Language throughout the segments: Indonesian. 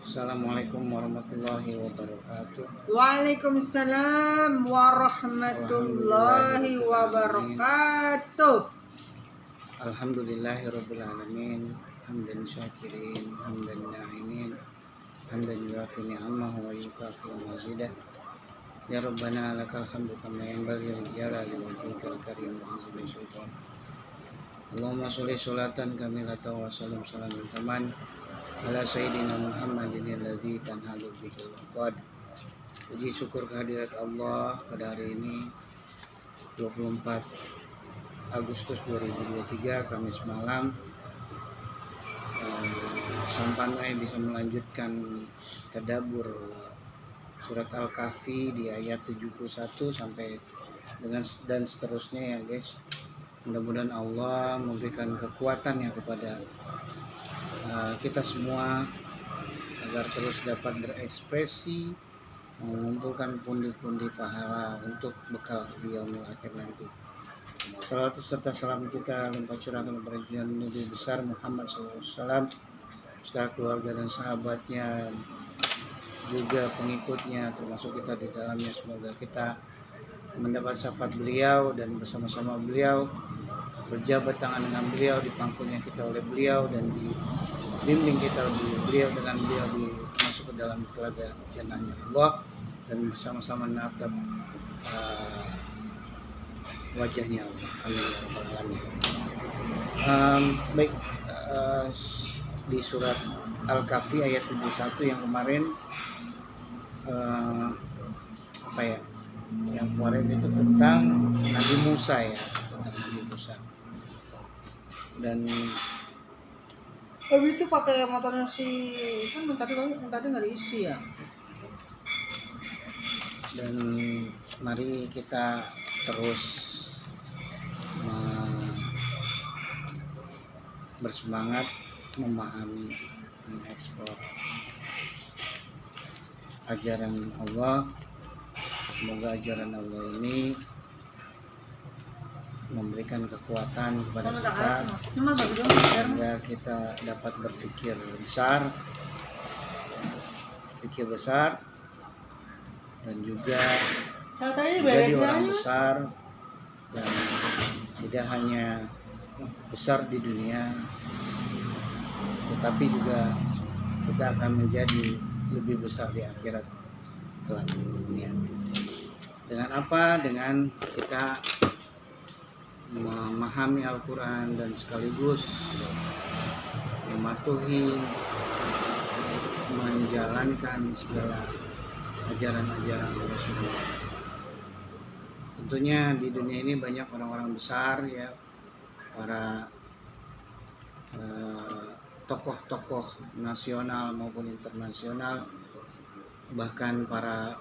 Assalamualaikum warahmatullahi wabarakatuh. Waalaikumsalam warahmatullahi wabarakatuh. Alhamdulillahirabbil alamin. Hamdan syakirin, hamdan na'imin, hamdan yuafi ni'amahu wa yukafi mazidah. Ya Rabbana lakal hamdu kama yanbaghi li jalali wajhikal karim wa azimi sultan. Allahumma sholli sholatan kamilatan wa sallim salaman taman ala sayyidina Muhammadin alladzi tanhalu bihil uqad. Puji syukur kehadirat Allah pada hari ini 24 Agustus 2023 Kamis malam. Sampai bisa melanjutkan tadabbur surat Al-Kahfi di ayat 71 sampai dengan dan seterusnya ya guys. Mudah-mudahan Allah memberikan kekuatan ya kepada kita semua agar terus dapat berekspresi, mengumpulkan pundi-pundi pahala untuk bekal di yaumul akhir nanti. Salawat serta salam kita limpah curahkan kepada Nabi besar Muhammad SAW, serta keluarga dan sahabatnya, juga pengikutnya, termasuk kita di dalamnya. Semoga kita mendapat syafaat beliau dan bersama-sama beliau, berjabat tangan dengan beliau, dipangkunya kita oleh beliau, dan dibimbing kita oleh beliau, dengan beliau masuk ke dalam telaga jannahnya Allah, dan bersama-sama menatap wajahnya Allah. Amin ya rabbal alamin. Baik, di surat Al-Kahfi ayat 71 yang kemarin yang kemarin itu tentang Nabi Musa ya, tentang Nabi Musa. Dan Habis itu pakai motornya si kan tadi nggak diisi ya. Dan mari kita terus bersemangat memahami, mengekspor ajaran Allah. Semoga ajaran Allah ini memberikan kekuatan kepada kita sehingga kita dapat berpikir besar dan juga menjadi orang besar, dan tidak hanya besar di dunia tetapi juga kita akan menjadi lebih besar di akhirat kelak dunia. Dengan apa? Dengan kita memahami Al-Quran dan sekaligus mematuhi, menjalankan segala ajaran-ajaran Allah SWT. Tentunya di dunia ini banyak orang-orang besar ya, para tokoh-tokoh nasional maupun internasional, bahkan para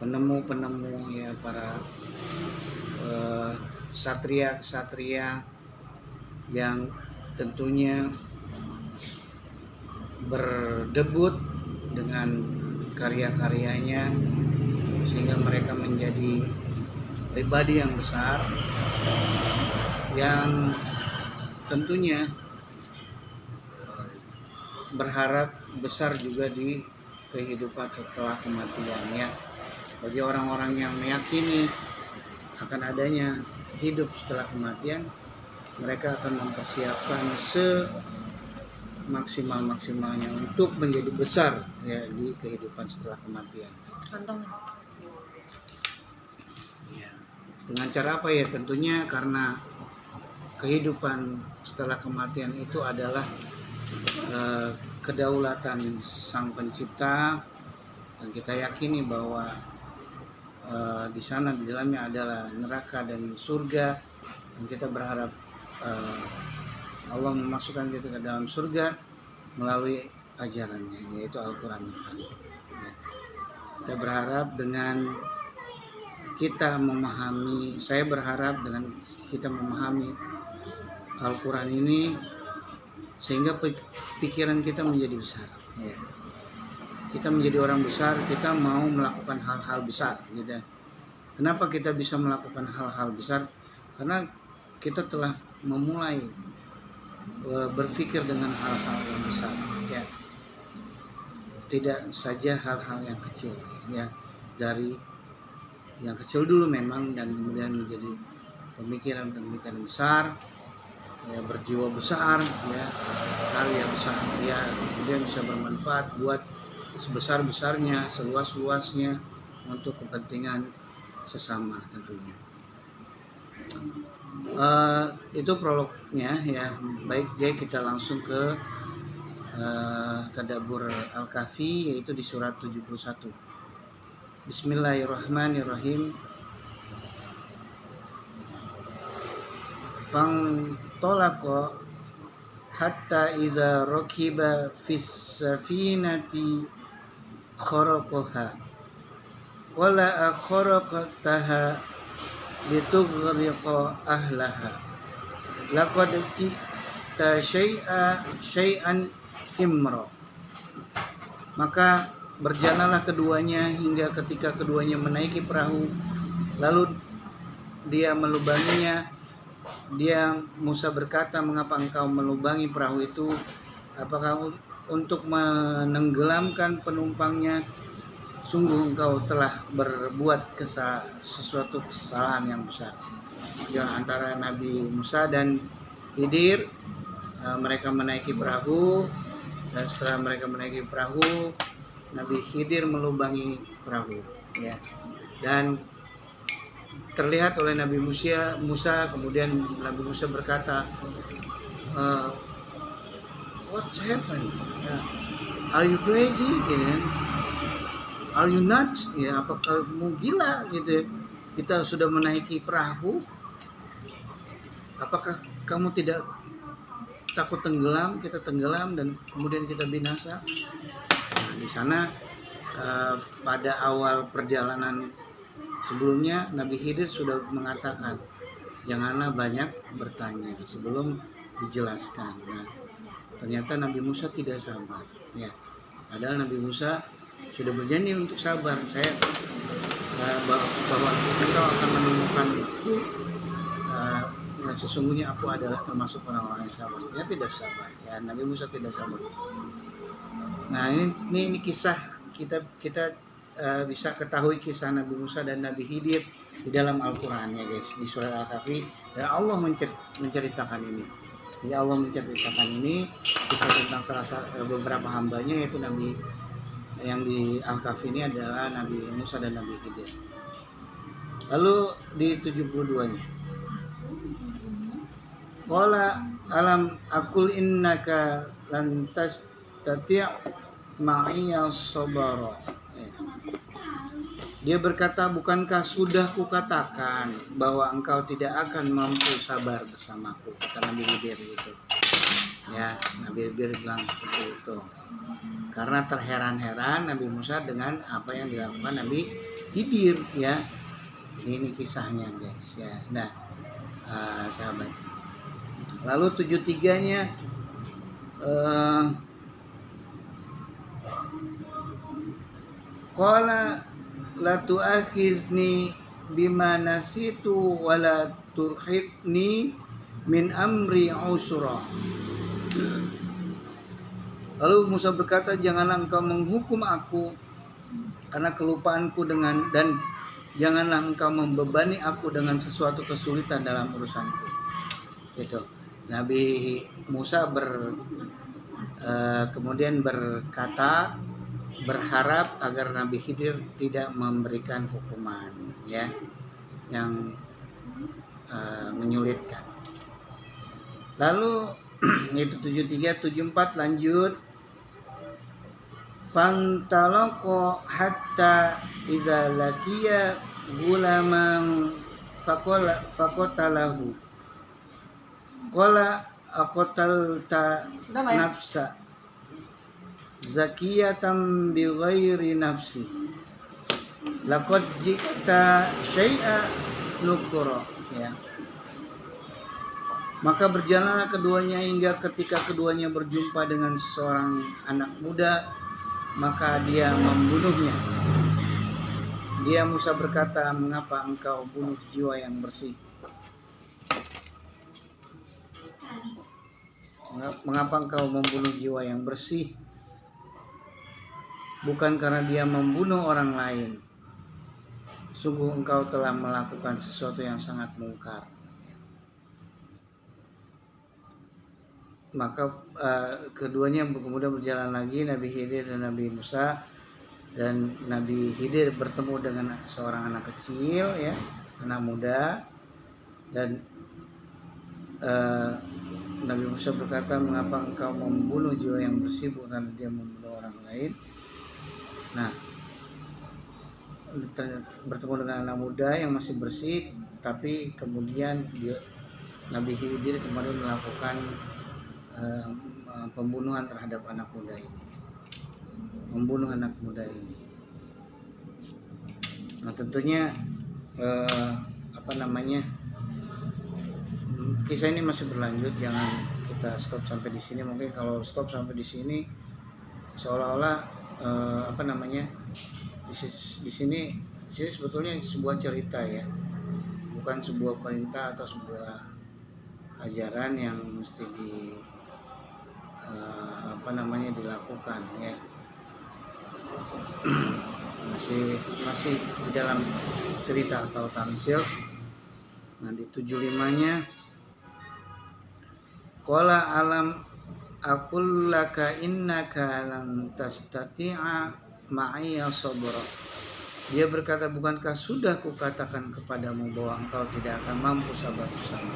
penemu-penemu ya, para ksatria yang tentunya berdebut dengan karya-karyanya sehingga mereka menjadi pribadi yang besar yang tentunya berharap besar juga di kehidupan setelah kematian ya. Bagi orang-orang yang meyakini akan adanya hidup setelah kematian, mereka akan mempersiapkan semaksimal-maksimalnya untuk menjadi besar ya di kehidupan setelah kematian. Ya. Dengan cara apa ya? Tentunya karena kehidupan setelah kematian itu adalah kedaulatan Sang Pencipta, dan kita yakini bahwa di sana di dalamnya adalah neraka dan surga, dan kita berharap Allah memasukkan kita ke dalam surga melalui ajarannya, yaitu Al-Quran. Kita berharap dengan kita memahami, saya berharap dengan kita memahami Al-Quran ini sehingga pikiran kita menjadi besar ya. Kita menjadi orang besar, kita mau melakukan hal-hal besar gitu. Kenapa kita bisa melakukan hal-hal besar? Karena kita telah memulai berpikir dengan hal-hal yang besar ya. tidak saja hal-hal yang kecil, ya, dari yang kecil dulu memang, dan kemudian menjadi pemikiran-pemikiran besar, ya, berjiwa besar, ya, karya besar, ya, kemudian bisa bermanfaat buat sebesar-besarnya, seluas-luasnya untuk kepentingan sesama tentunya. Itu prolognya, ya. Baik, jadi kita langsung ke Tadabbur Al-Kahfi, yaitu di surat 71. Bismillahirrahmanirrahim. Fantalaqa hatta idza rakiba fis safinati kharaqaha qala kharaqtaha litughriqa ahlaha laqad ji'ta syai'an imra. Maka berjalanlah keduanya hingga ketika keduanya menaiki perahu, lalu dia melubanginya. Dia Musa berkata, mengapa engkau melubangi perahu itu? Apakah untuk menenggelamkan penumpangnya? Sungguh engkau telah berbuat sesuatu kesalahan yang besar. Ya, antara Nabi Musa dan Khidir, mereka menaiki perahu, dan setelah mereka menaiki perahu, Nabi Khidir melubangi perahu, ya. Dan terlihat oleh Nabi Musa, kemudian Nabi Musa berkata, what's happened? Are you crazy? Are you nuts? Ya, apakah kamu gila? Gitu. Kita sudah menaiki perahu. Apakah kamu tidak takut tenggelam? Kita tenggelam dan kemudian kita binasa. Nah, di sana pada awal perjalanan sebelumnya Nabi Khidir sudah mengatakan, janganlah banyak bertanya sebelum dijelaskan. Nah, ternyata Nabi Musa tidak sabar, ya. Padahal Nabi Musa sudah berjanji untuk sabar. Saya bahwa engkau akan menemukan sesungguhnya aku adalah termasuk orang-orang yang sabar. Dia tidak sabar, ya. Nabi Musa tidak sabar. Nah, ini kisah kita bisa ketahui kisah Nabi Musa dan Nabi Khidir di dalam Al-Quran, ya guys, di surat Al-Kahfi. Dan Allah menceritakan ini. Jadi Allah menceritakan ini kisah tentang beberapa hambanya, yaitu Nabi yang di Al-Kahfi ini adalah Nabi Musa dan Nabi Khidir. Lalu di 72-nya, qala alam aqul innaka lan tastati' ma'iya sabara. Dia berkata, bukankah sudah kukatakan bahwa engkau tidak akan mampu sabar bersamaku, kata Nabi Khidir itu. Ya, Nabi Khidir bilang seperti itu. Karena terheran-heran Nabi Musa dengan apa yang dilakukan Nabi Khidir, ya. Ini kisahnya, guys, ya. Nah, sahabat. Lalu 73-nya qala la tu'akhizni bima nasitu wa la turhiqni min amri usra. Lalu Musa berkata, janganlah engkau menghukum aku karena kelupaanku dan janganlah engkau membebani aku dengan sesuatu kesulitan dalam urusanku. Itu Nabi Musa kemudian berkata, berharap agar Nabi Khidir tidak memberikan hukuman, ya, yang menyulitkan. Lalu itu 73, 74 lanjut. Fantalaqa hatta idza laqiya gulaman faqatalahu qala aqtalta nafsa zakiyatan bi ghairi nafsi laqad ji'ta syai'a nukura, ya. Maka berjalanlah keduanya hingga ketika keduanya berjumpa dengan seorang anak muda, maka dia membunuhnya. Dia Musa berkata, mengapa engkau bunuh jiwa yang bersih? Mengapa engkau membunuh jiwa yang bersih? bukan karena dia membunuh orang lain. Sungguh engkau telah melakukan sesuatu yang sangat mungkar. Maka keduanya kemudian berjalan lagi, Nabi Khidir dan Nabi Musa. Dan Nabi Khidir bertemu dengan seorang anak kecil, ya, anak muda. Dan Nabi Musa berkata, mengapa engkau membunuh jiwa yang bersih bukan dia membunuh orang lain. Nah, bertemu dengan anak muda yang masih bersih, tapi kemudian Nabi Khidir kemarin melakukan pembunuhan terhadap anak muda ini, membunuh anak muda ini. Nah, tentunya kisah ini masih berlanjut, jangan kita stop sampai di sini. Mungkin kalau stop sampai di sini seolah-olah di sini sebetulnya sebuah cerita, ya, bukan sebuah perintah atau sebuah ajaran yang mesti dilakukan, ya. masih di dalam cerita atau tamsil. Nah, di 75-nya, qala alam aqul laka innaka lan tastati'a ma'iya sabra. Dia berkata, bukankah sudah kukatakan kepadamu bahwa engkau tidak akan mampu sabar bersama.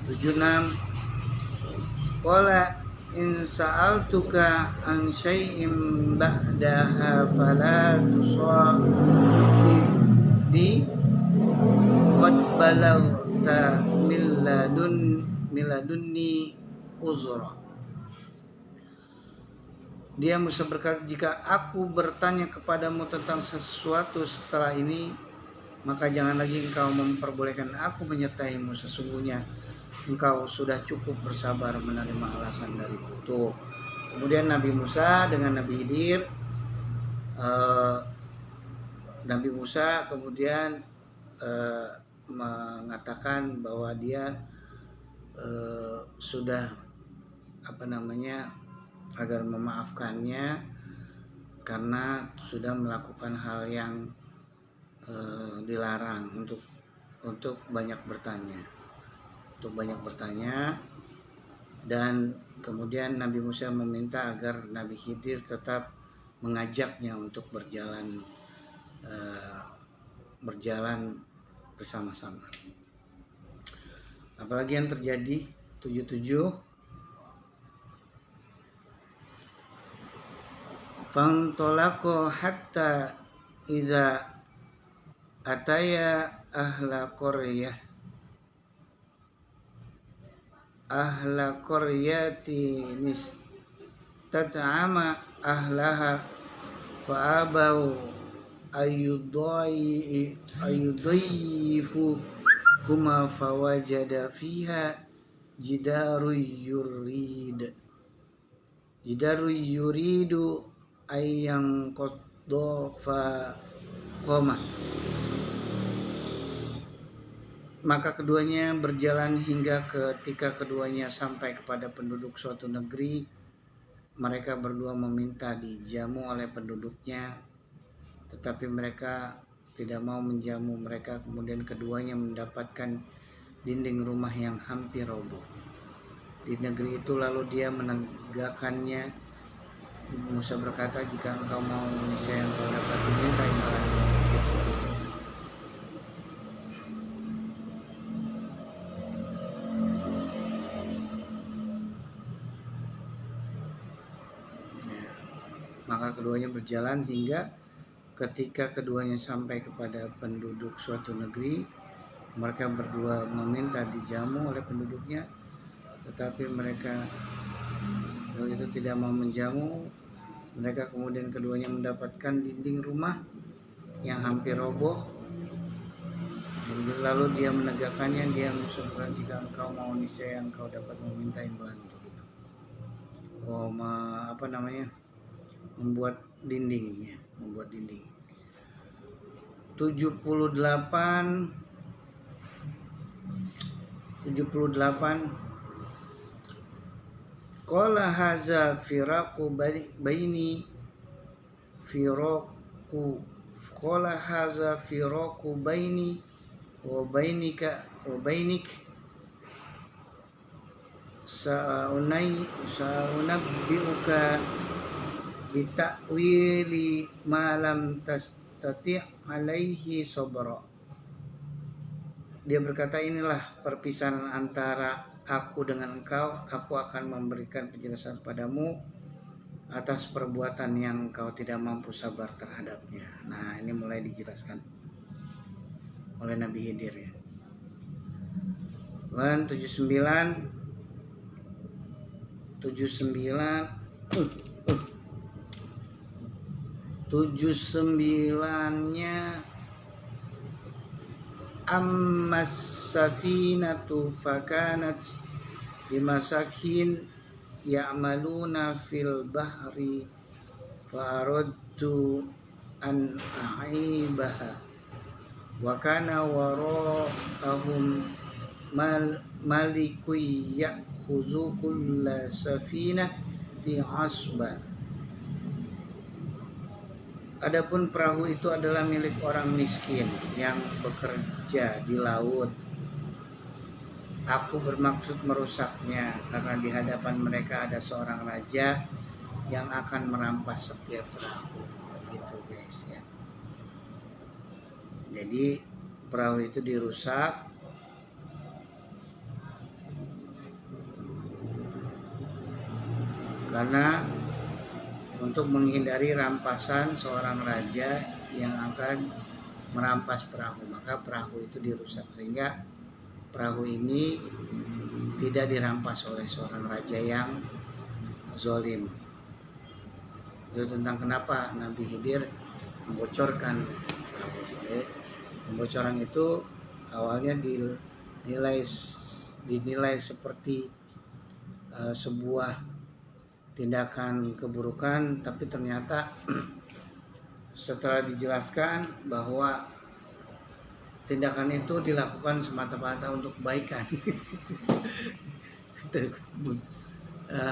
76, qala in sa'altuka an syai'in ba'daha fala tusahibni qad balagta miladunni uzra. Dia Musa berkata, jika aku bertanya kepadamu tentang sesuatu setelah ini, maka jangan lagi engkau memperbolehkan aku menyertaimu. Sesungguhnya engkau sudah cukup bersabar menerima alasan dariku. Tuh. Kemudian Nabi Musa dengan Nabi Khidir, Nabi Musa kemudian mengatakan bahwa dia sudah agar memaafkannya karena sudah melakukan hal yang dilarang untuk banyak bertanya, dan kemudian Nabi Musa meminta agar Nabi Khidir tetap mengajaknya untuk berjalan bersama-sama. Apalagi yang terjadi 77, fantolako hatta iza ataya ahla qaryati nistat'ama ahlaha fa'abau ayudayyifu huma fawajada fiha jidaru yuridu ayang qaddafa qoma. Maka keduanya berjalan hingga ketika keduanya sampai kepada penduduk suatu negeri. Mereka berdua meminta dijamu oleh penduduknya, tetapi mereka tidak mau menjamu mereka. Kemudian keduanya mendapatkan dinding rumah yang hampir roboh di negeri itu, lalu dia menegakkannya. Musa berkata, jika engkau mau, niscaya engkau dapat meminta imbalan untuk itu. Ya. Maka keduanya berjalan hingga ketika keduanya sampai kepada penduduk suatu negeri. Mereka berdua meminta dijamu oleh penduduknya, tetapi mereka itu tidak mau menjamu. Mereka kemudian keduanya mendapatkan dinding rumah yang hampir roboh. Lalu dia menegakkannya. Dia mengusulkan, jika engkau mau, niscaya engkau dapat meminta imbalan untuk itu. Membuat dinding. 78 qala haza firaqu baini firaku qala haza firaku baini wa bainika wa bainik sa'unabbi'uka bita'wili ma lam tastati' alaihi sabra. Dia berkata, inilah perpisahan antara aku dengan engkau, aku akan memberikan penjelasan padamu atas perbuatan yang engkau tidak mampu sabar terhadapnya. Nah, ini mulai dijelaskan oleh Nabi Khidir ya. 79 79-nya ammas safinatu fakanat limasakin ya'maluna fil bahri faradtu an a'ibaha wa kana wara'ahum malikun ya'khuzu kulla safinati asba. Adapun perahu itu adalah milik orang miskin yang bekerja di laut. Aku bermaksud merusaknya karena di hadapan mereka ada seorang raja yang akan merampas setiap perahu. Gitu guys ya. Jadi perahu itu dirusak karena untuk menghindari rampasan seorang raja yang akan merampas perahu, maka perahu itu dirusak sehingga perahu ini tidak dirampas oleh seorang raja yang zalim. Itu tentang kenapa Nabi Khidir membocorkan perahu. Pembocoran itu awalnya dinilai seperti sebuah tindakan keburukan, tapi ternyata setelah dijelaskan bahwa tindakan itu dilakukan semata-mata untuk kebaikan.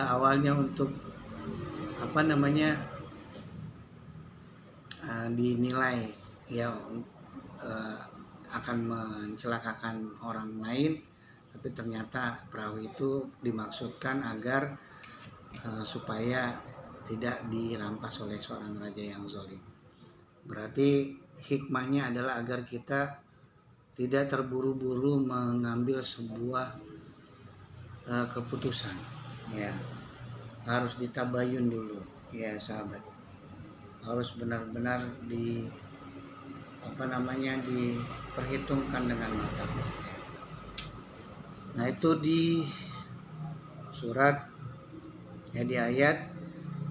Awalnya untuk dinilai ya akan mencelakakan orang lain, tapi ternyata perahu itu dimaksudkan agar supaya tidak dirampas oleh seorang raja yang zalim. Berarti hikmahnya adalah agar kita tidak terburu-buru mengambil sebuah keputusan ya. Harus ditabayun dulu ya sahabat. Harus benar-benar diperhitungkan dengan matang. Nah, itu di surat ya di ayat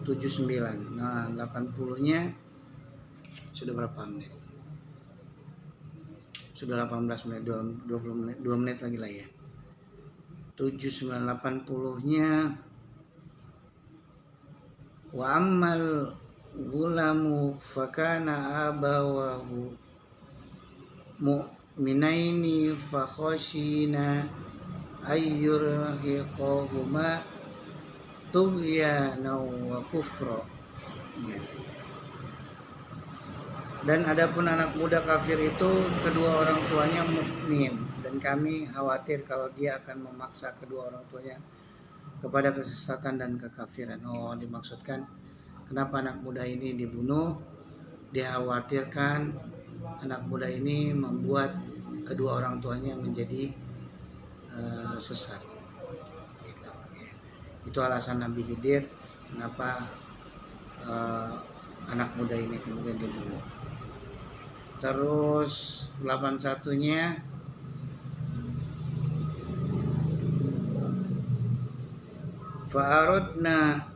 79. Nah, 80-nya sudah berapa menit? Sudah 18 menit, 20 menit, 2 menit lagi lah ya. 79-80-nya wa ammal gulamu fakana abawahu mu'minaini fakhashina ayyurhiqahuma tughyana wa kufra. Dan adapun anak muda kafir itu kedua orang tuanya mukmin, dan kami khawatir kalau dia akan memaksa kedua orang tuanya kepada kesesatan dan kekafiran. Oh, dimaksudkan kenapa anak muda ini dibunuh? Dikhawatirkan anak muda ini membuat kedua orang tuanya menjadi sesat. Itu alasan Nabi Khidir kenapa anak muda ini kemudian dibunuh. Terus 81-nya fa'aradna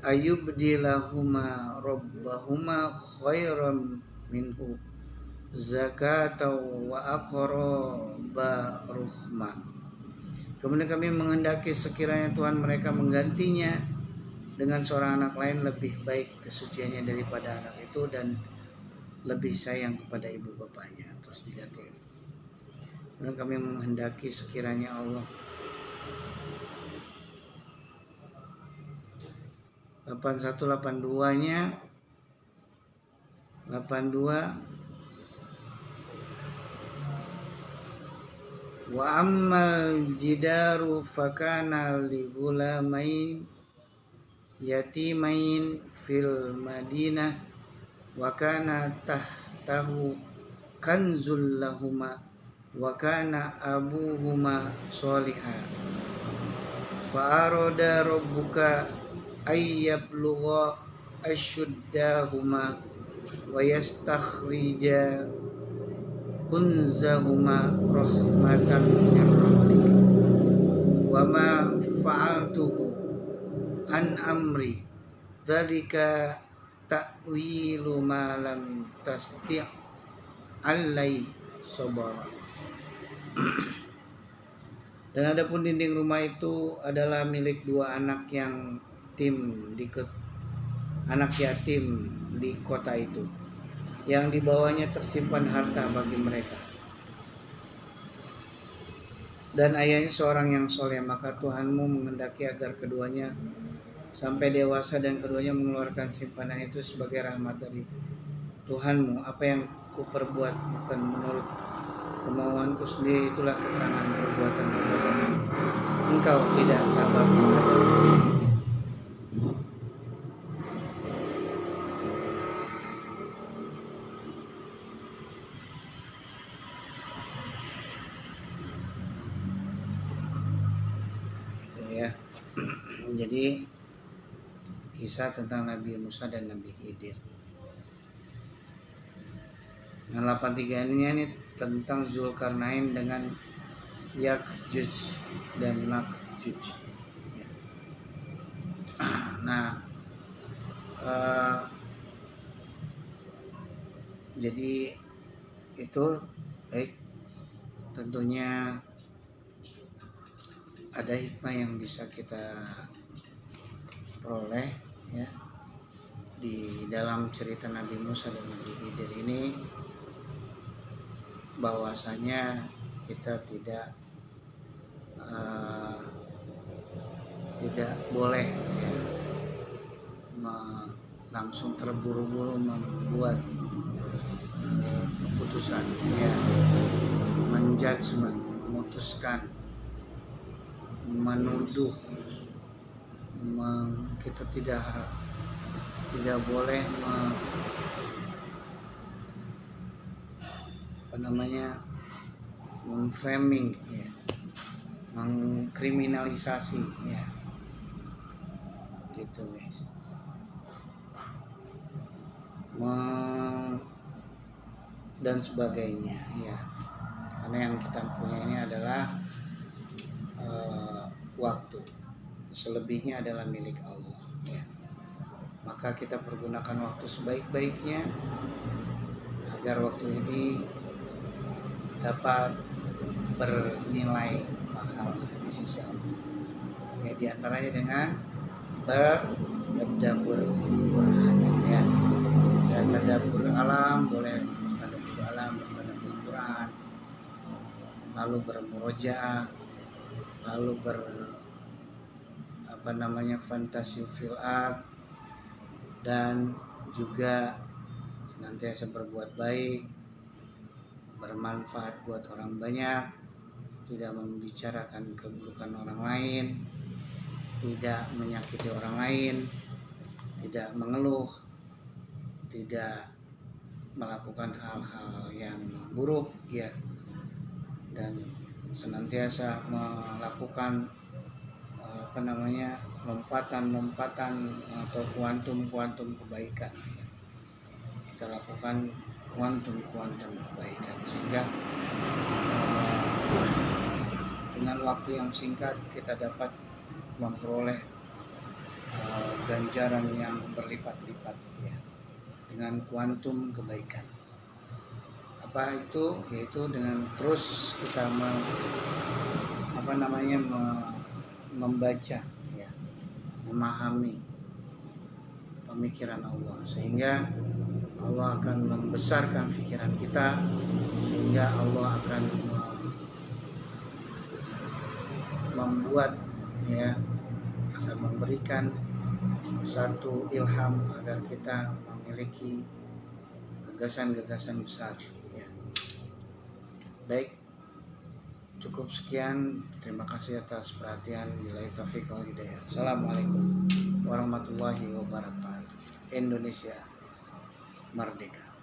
ayyubdilahuma rabbahuma khairam minhu zakatan wa aqraba ruhma. Kemudian kami menghendaki sekiranya Tuhan mereka menggantinya dengan seorang anak lain lebih baik kesuciannya daripada anak itu dan lebih sayang kepada ibu bapaknya. Terus diganti. Kemudian kami menghendaki sekiranya Allah 81-82-nya 82. Wa ammal jidaru fakana li gulamain yatimain fil madinah wa kana tahtahu kanzul lahuma wa kana abuhuma sholihan fa arada rabbuka ayyablugha ashuddahuma wa yastakhrija kunzahuma rahmatan min rabbik wa ma fa'altuhu an amri dzalika ta'wilu ma lam tasti' alai sabara. Dan adapun dinding rumah itu adalah milik dua anak yang anak yatim di kota itu, yang di bawahnya tersimpan harta bagi mereka. Dan ayahnya seorang yang soleh, maka Tuhanmu menghendaki agar keduanya sampai dewasa dan keduanya mengeluarkan simpanan itu sebagai rahmat dari Tuhanmu. Apa yang kuperbuat bukan menurut kemauanku sendiri, itulah keterangan perbuatan-perbuatan engkau tidak sabar menghadapi. Jadi kisah tentang Nabi Musa dan Nabi Khidir. Nah, 83 ini tentang Zulkarnain dengan Yakjuj dan Makjuj. Nah, jadi itu baik, tentunya ada hikmah yang bisa kita peroleh ya di dalam cerita Nabi Musa dan Nabi Khidir ini, bahwasanya kita tidak boleh ya, langsung terburu-buru membuat keputusan ya, menjudgment, memutuskan, menuduh. Kita tidak boleh memframing ya, mengkriminalisasi ya, gitu guys. Dan sebagainya ya, karena yang kita punya ini adalah waktu, selebihnya adalah milik Allah ya. Maka kita pergunakan waktu sebaik-baiknya agar waktu ini dapat bernilai pahala di sisi Allah ya, diantaranya dengan bertadabbur Quran ya. Tadabbur alam, boleh tadabbur alam, tadabbur Quran, lalu bermurojaah, lalu fantasi fil art, dan juga senantiasa berbuat baik, bermanfaat buat orang banyak, tidak membicarakan keburukan orang lain, tidak menyakiti orang lain, tidak mengeluh, tidak melakukan hal-hal yang buruk ya, dan senantiasa melakukan lompatan atau kuantum kebaikan. Kita lakukan kuantum kebaikan sehingga dengan waktu yang singkat kita dapat memperoleh ganjaran yang berlipat-lipat ya, dengan kuantum kebaikan. Apa itu? Yaitu dengan terus kita membaca ya, memahami pemikiran Allah, sehingga Allah akan membesarkan pikiran kita, sehingga Allah akan membuat ya, akan memberikan satu ilham agar kita memiliki gagasan-gagasan besar ya. Baik, cukup sekian. Terima kasih atas perhatian. Billahi taufiq wal hidayah. Assalamualaikum warahmatullahi wabarakatuh. Indonesia merdeka.